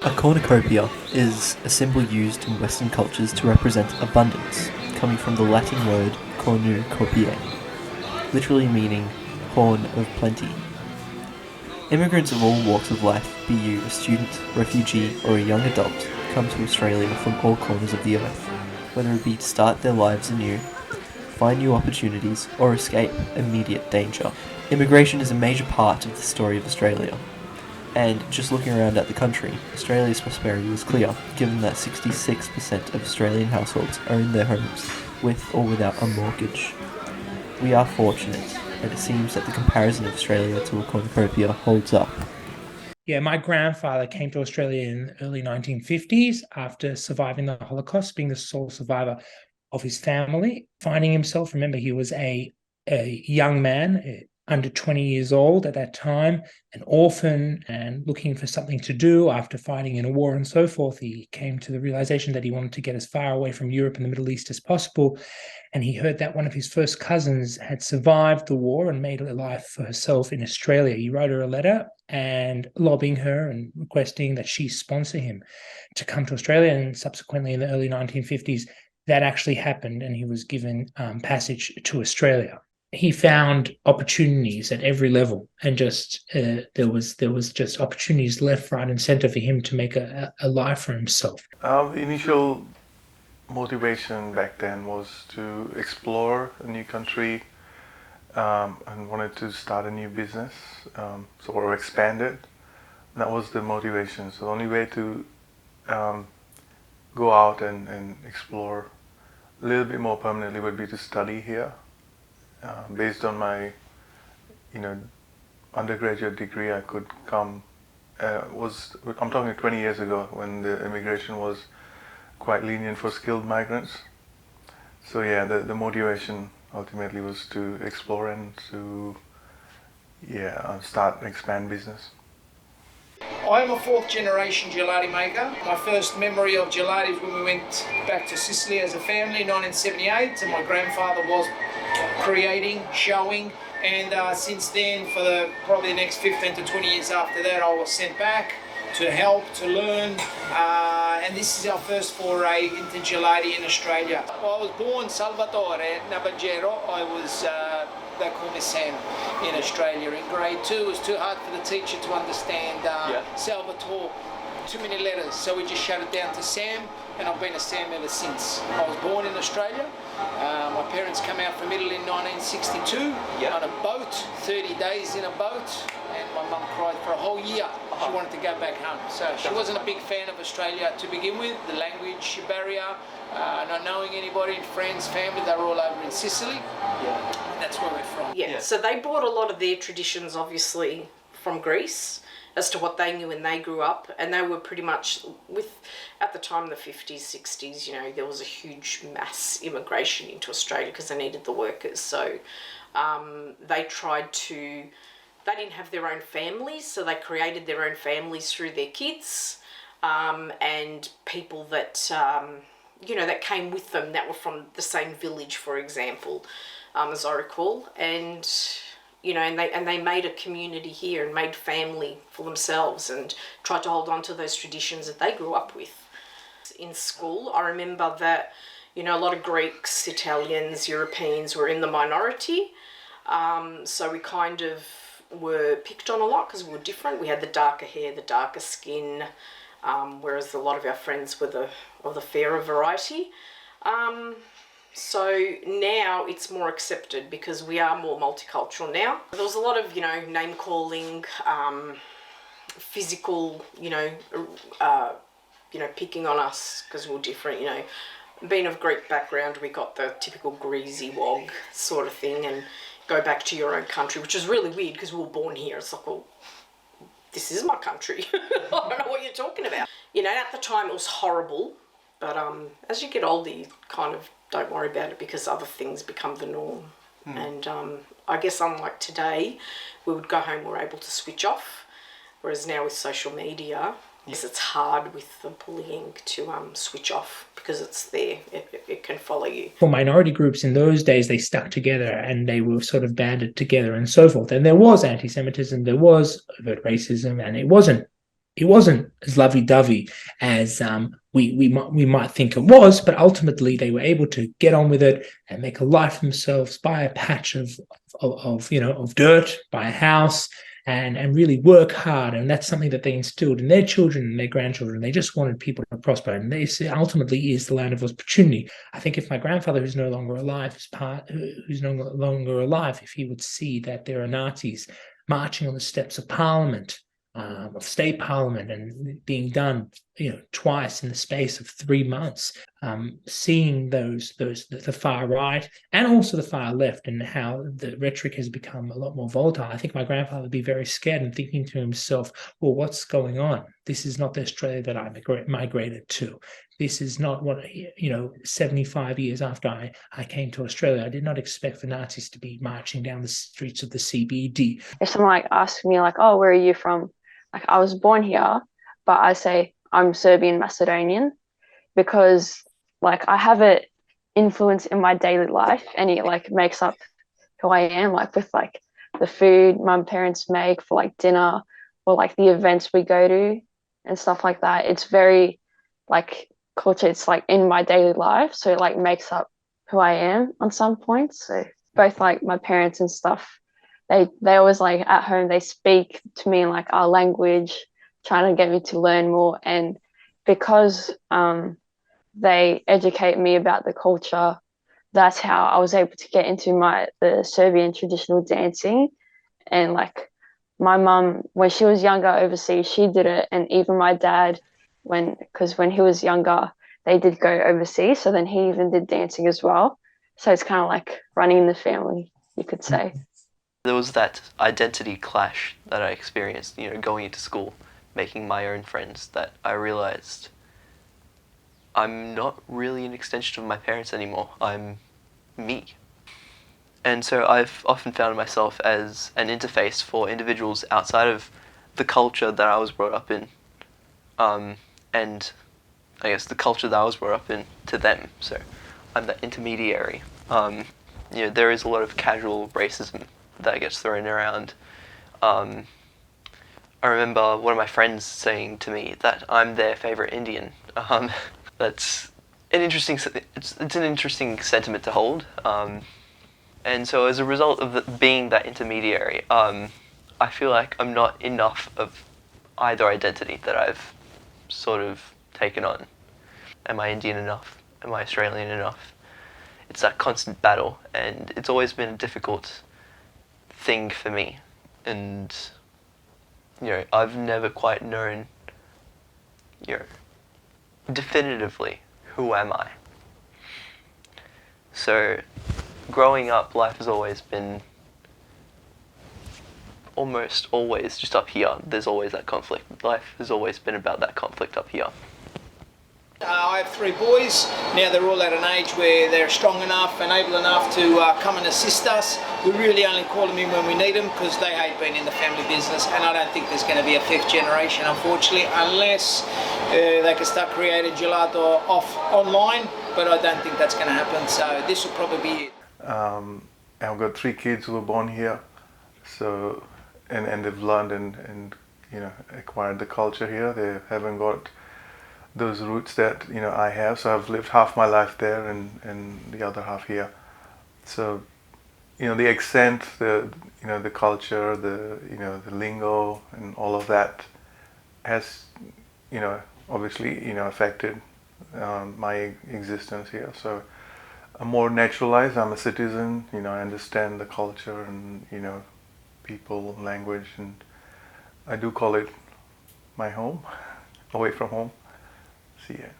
A cornucopia is a symbol used in Western cultures to represent abundance, coming from the Latin word cornucopiae, literally meaning horn of plenty. Immigrants of all walks of life, be you a student, refugee, or a young adult, come to Australia from all corners of the earth, whether it be to start their lives anew, find new opportunities, or escape immediate danger. Immigration is a major part of the story of Australia. And just looking around at the country, Australia's prosperity is clear, given that 66% of Australian households own their homes, with or without a mortgage. We are fortunate, and it seems that the comparison of Australia to a cornucopia holds up. Yeah, my grandfather came to Australia in the early 1950s after surviving the Holocaust, being the sole survivor of his family, finding himself, remember, he was a young man, under 20 years old at that time, an orphan, and looking for something to do after fighting in a war and so forth. He came to the realization that he wanted to get as far away from Europe and the Middle East as possible. And he heard that one of his first cousins had survived the war and made a life for herself in Australia. He wrote her a letter and lobbying her and requesting that she sponsor him to come to Australia. And subsequently in the early 1950s, that actually happened, and he was given passage to Australia. He found opportunities at every level, and just there was just opportunities left, right, and center for him to make a life for himself. The initial motivation back then was to explore a new country and wanted to start a new business, or expand it. That was the motivation. So the only way to go out and explore a little bit more permanently would be to study here. Based on my, undergraduate degree, I could come. I'm talking 20 years ago when the immigration was quite lenient for skilled migrants. So yeah, the motivation ultimately was to explore and to start and expand business. I'm a fourth generation gelati maker. My first memory of gelati is when we went back to Sicily as a family in 1978, and my grandfather was creating, showing, and since then, for probably the next 15 to 20 years after that, I was sent back to help, to learn, and this is our first foray into gelati in Australia. I was born Salvatore Navagero. I was they call me Sam in Australia. In grade 2, it was too hard for the teacher to understand Salvatore, too many letters, so we just shut it down to Sam, and I've been a Sam ever since. I was born in Australia. My parents came out from Italy in 1962 on a boat, 30 days in a boat, and my mum cried for a whole year. She wanted to go back home. So she wasn't a big fan of Australia to begin with, the language barrier, not knowing anybody, friends, family, they were all over in Sicily. And that's where we're from. So they brought a lot of their traditions, obviously, from Greece, as to what they knew when they grew up, and they were pretty much at the time, the 50s, 60s, there was a huge mass immigration into Australia because they needed the workers. So they didn't have their own families, so they created their own families through their kids, and people that, that came with them that were from the same village, for example, as I recall, and they made a community here and made family for themselves and tried to hold on to those traditions that they grew up with. In school, I remember that, a lot of Greeks, Italians, Europeans were in the minority, so we kind of were picked on a lot because we were different. We had the darker hair, the darker skin, whereas a lot of our friends were of the fairer variety. So now it's more accepted because we are more multicultural now. There was a lot of, name calling, physical, picking on us because we were different, Being of Greek background, we got the typical greasy wog sort of thing, and go back to your own country, which is really weird because we were born here. It's like, well, this is my country. I don't know what you're talking about. At the time it was horrible, but as you get older, you kind of don't worry about it because other things become the norm. And I guess unlike today, we would go home, we're able to switch off, whereas now with social media, yes, it's hard with the bullying to switch off because it's there, it can follow you. For minority groups in those days, they stuck together and they were sort of banded together and so forth. And there was anti-Semitism, there was overt racism, and it wasn't it wasn't as lovey-dovey as we might think it was, but ultimately they were able to get on with it and make a life for themselves, buy a patch of dirt, buy a house, and really work hard. And that's something that they instilled in their children and their grandchildren. They just wanted people to prosper, and this ultimately is the land of opportunity. I think if my grandfather, who's no longer alive, if he would see that there are Nazis marching on the steps of Parliament, of state parliament, and being done, twice in the space of 3 months, seeing the far right and also the far left, and how the rhetoric has become a lot more volatile. I think my grandfather would be very scared and thinking to himself, well, what's going on? This is not the Australia that I migrated to. This is not what, 75 years after I came to Australia, I did not expect for Nazis to be marching down the streets of the CBD. If someone asks me oh, where are you from? I was born here, but I say I'm Serbian Macedonian because I have an influence in my daily life, and it makes up who I am, with the food my parents make for dinner, or the events we go to and stuff like that. It's very culture. It's in my daily life, so it makes up who I am on some points. So both my parents and stuff, they always at home they speak to me in our language, trying to get me to learn more. And because they educate me about the culture, that's how I was able to get into the Serbian traditional dancing. And my mum, when she was younger overseas, she did it, and even my dad, because when he was younger, they did go overseas, so then he even did dancing as well. So it's kind of running in the family, you could say. There was that identity clash that I experienced, going into school, making my own friends, that I realized I'm not really an extension of my parents anymore. I'm me. And so I've often found myself as an interface for individuals outside of the culture that I was brought up in, and I guess the culture that I was brought up in to them. So I'm that intermediary. There is a lot of casual racism that gets thrown around. I remember one of my friends saying to me that I'm their favorite Indian. That's an interesting. It's an interesting sentiment to hold. And so as a result of being that intermediary, I feel like I'm not enough of either identity that I've sort of taken on. Am I Indian enough? Am I Australian enough? It's that constant battle, and it's always been a difficult thing for me. And I've never quite known definitively who am I. So growing up, life has always been almost always just up here. There's always that conflict. Life has always been about that conflict up here. I have 3 boys. Now they're all at an age where they're strong enough and able enough to come and assist us. We really only call them in when we need them, because they hate being in the family business, and I don't think there's going to be a 5th generation, unfortunately, unless they can start creating gelato online, but I don't think that's going to happen, so this will probably be it. I've got 3 kids who were born here, so and they've learned and acquired the culture here. They haven't got those roots that I have, so I've lived half my life there and the other half here. So the accent, the culture, the lingo and all of that has obviously affected my existence here. So I'm more naturalized. I'm a citizen. I understand the culture and people, language, and I do call it my home, away from home. See ya.